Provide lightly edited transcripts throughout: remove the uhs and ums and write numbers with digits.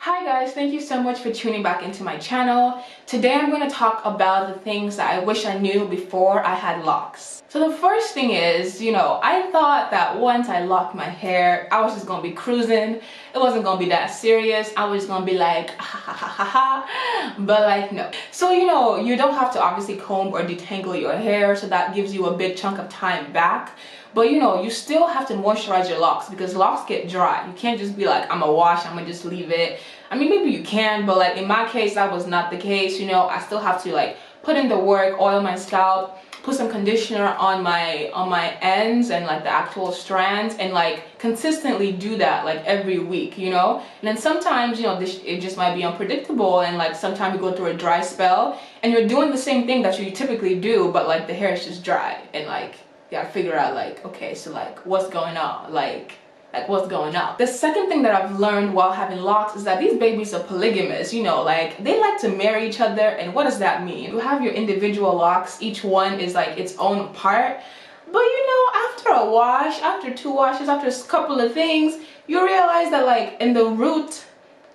Hi guys, thank you so much for tuning back into my channel. Today I'm going to talk about the things that I wish I knew before I had locks. So the first thing is, I thought that once I locked my hair, I was just going to be cruising. It wasn't going to be that serious. I was going to be like, ha ha ha ha ha, but like no. So you don't have to obviously comb or detangle your hair, so that gives you a big chunk of time back. But you still have to moisturize your locks because locks get dry. You can't just be like, I'm gonna wash, I'm gonna just leave it. I mean, maybe you can, but like in my case, that was not the case. I still have to like put in the work, oil my scalp, put some conditioner on my ends and like the actual strands, and like consistently do that like every week, And then sometimes, it just might be unpredictable, and like sometimes you go through a dry spell and you're doing the same thing that you typically do, but like the hair is just dry, and like you gotta figure out like, okay, so like what's going on, like what's going on. The second thing that I've learned while having locks is that these babies are polygamous. Like they like to marry each other. And what does that mean? You have your individual locks, each one is like its own part, but after a wash, after 2 washes, after a couple of things, you realize that like in the root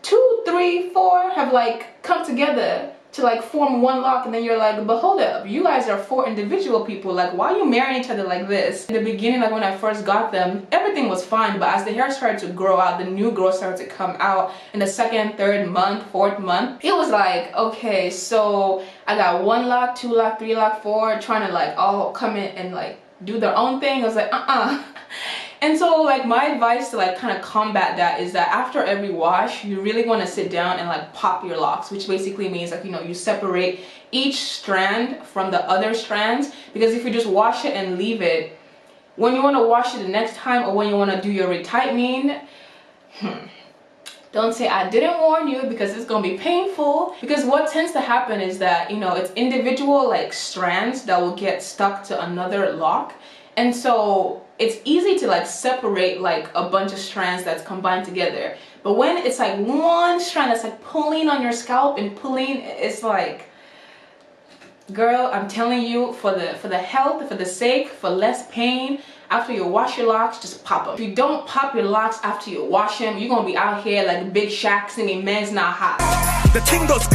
2, 3, 4 have like come together to like form one lock, and then you're like, but hold up, you guys are 4 individual people, like why are you marrying each other like this? In the beginning, like when I first got them, everything was fine, but as the hair started to grow out, the new growth started to come out in the 2nd, 3rd month, 4th month, it was like, okay, so I got 1 lock, 2 lock, 3 lock, 4 trying to like all come in and like do their own thing. I was like, And so like my advice to like kind of combat that is that after every wash, you really want to sit down and like pop your locks, which basically means like, you separate each strand from the other strands, because if you just wash it and leave it, when you want to wash it the next time or when you want to do your retightening, don't say I didn't warn you, because it's gonna be painful. Because what tends to happen is that it's individual like strands that will get stuck to another lock, and so it's easy to like separate like a bunch of strands that's combined together. But when it's like one strand that's like pulling on your scalp and pulling, it's like, girl, I'm telling you, for the health, for the sake, for less pain, after you wash your locks, just pop them. If you don't pop your locks after you wash them, you're gonna be out here like Big Shaq singing Men's Not Hot. The thing goes.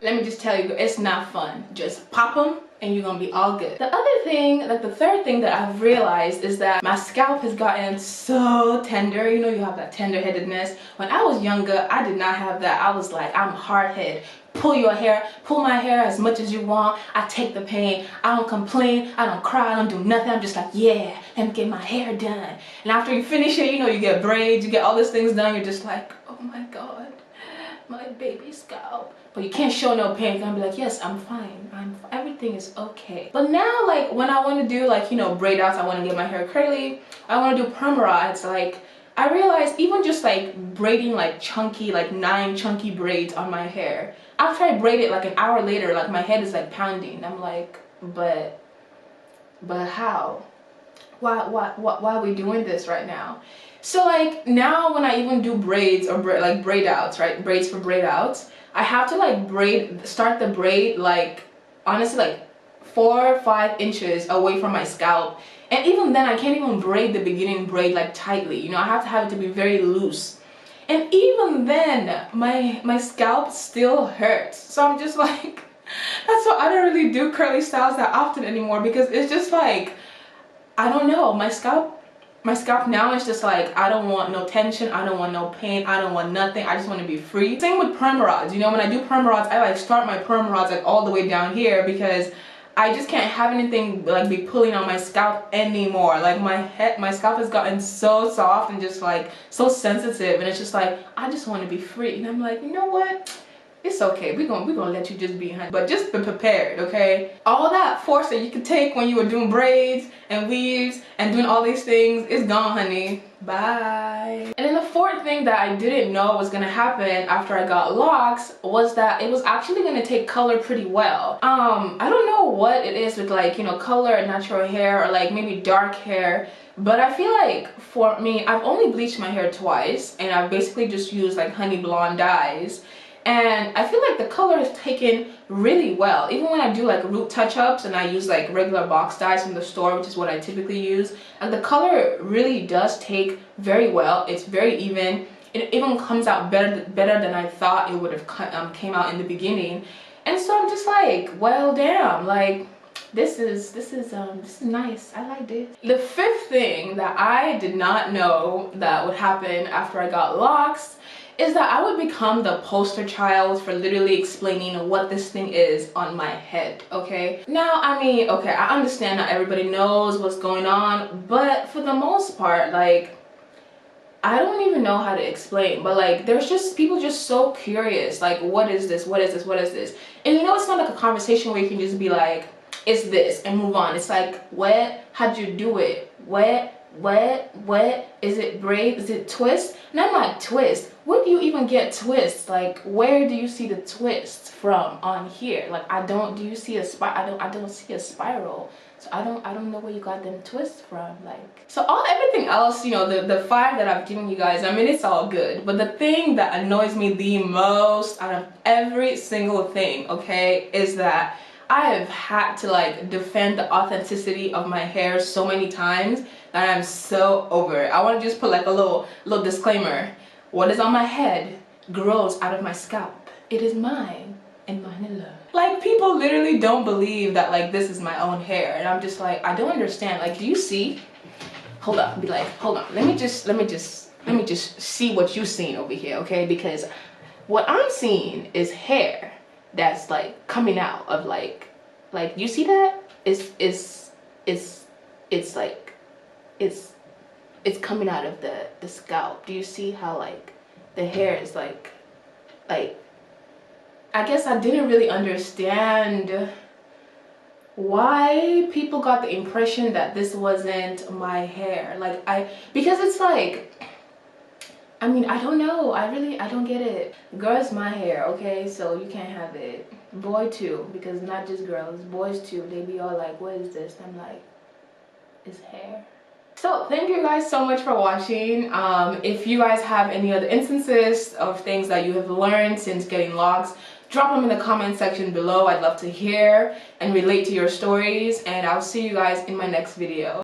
Let me just tell you, it's not fun. Just pop them and you're gonna be all good. The other thing, like the third thing that I've realized, is that my scalp has gotten so tender. You have that tender-headedness. When I was younger, I did not have that. I was like, I'm hard-headed. Pull my hair as much as you want. I take the pain. I don't complain. I don't cry. I don't do nothing. I'm just like, yeah, let me get my hair done. And after you finish it, you get braids, you get all these things done. You're just like, oh my God, my baby scalp. But you can't show no pain. You're gonna be like, yes, I'm fine. Everything is okay. But now, like when I want to do like braid outs, I want to get my hair curly, I want to do perma rods, like I realized even just like braiding like chunky, like 9 chunky braids on my hair, after I braid it like an hour later, like my head is like pounding. I'm like, but how? Why are we doing this right now? So like now when I even do braids or braid outs, right? Braids for braid outs, I have to like start the braid like honestly like 4 or 5 inches away from my scalp. And even then I can't even braid the beginning braid like tightly. I have to have it to be very loose. And even then my scalp still hurts. So I'm just like, that's why I don't really do curly styles that often anymore, because it's just like, I don't know, my scalp now is just like, I don't want no tension, I don't want no pain, I don't want nothing, I just want to be free. Same with perma rods. When I do perma rods, I like start my perma rods like all the way down here, because I just can't have anything like be pulling on my scalp anymore. Like my scalp has gotten so soft and just like so sensitive, and it's just like, I just want to be free. And I'm like, you know what? It's okay, we're gonna let you just be, honey. But just be prepared, okay? All that force that you could take when you were doing braids and weaves and doing all these things is gone, honey. Bye. And then the 4th thing that I didn't know was gonna happen after I got locks was that it was actually gonna take color pretty well. I don't know what it is with like, color and natural hair, or like maybe dark hair, but I feel like for me, I've only bleached my hair twice, and I've basically just used like honey blonde dyes. and I feel like the color is taken really well. Even when I do like root touch-ups and I use like regular box dyes from the store, which is what I typically use, and the color really does take very well. It's very even. It even comes out better than I thought it would have came out in the beginning. And so I'm just like, well, damn, like this is nice. I like this. The fifth thing that I did not know that would happen after I got Locs is that I would become the poster child for literally explaining what this thing is on my head, okay? Now, I mean, okay, I understand not everybody knows what's going on, but for the most part, like, I don't even know how to explain, but like there's just people just so curious, like, what is this, what is this, what is this? And you know, it's not like a conversation where you can just be like, it's this and move on. It's like, what? How'd you do it? What? Is it braid? Is it twist? And I'm like, twist? Where do you even get twists? Like, where do you see the twist from on here? Like, do you see a I don't see a spiral. So I don't know where you got them twists from. Like, so everything else, you know, the 5 that I've given you guys, I mean, it's all good. But the thing that annoys me the most out of every single thing, okay, is that I have had to like defend the authenticity of my hair so many times that I'm so over it. I want to just put like a little disclaimer. What is on my head grows out of my scalp. It is mine and mine alone. Like, people literally don't believe that like this is my own hair, and I'm just like, I don't understand. Like, do you see? Hold up, be like, hold on. Let me just see what you're seeing over here, okay? Because what I'm seeing is hair that's like coming out of like you see that? It's coming out of the scalp. Do you see how like the hair is like I guess I didn't really understand why people got the impression that this wasn't my hair. Like, because it's like, I mean, I don't know. I don't get it. Girls, my hair, okay? So you can't have it. Boy too, because not just girls, boys too. They be all like, what is this? I'm like, it's hair. So thank you guys so much for watching. If you guys have any other instances of things that you have learned since getting Locs, drop them in the comment section below. I'd love to hear and relate to your stories, and I'll see you guys in my next video.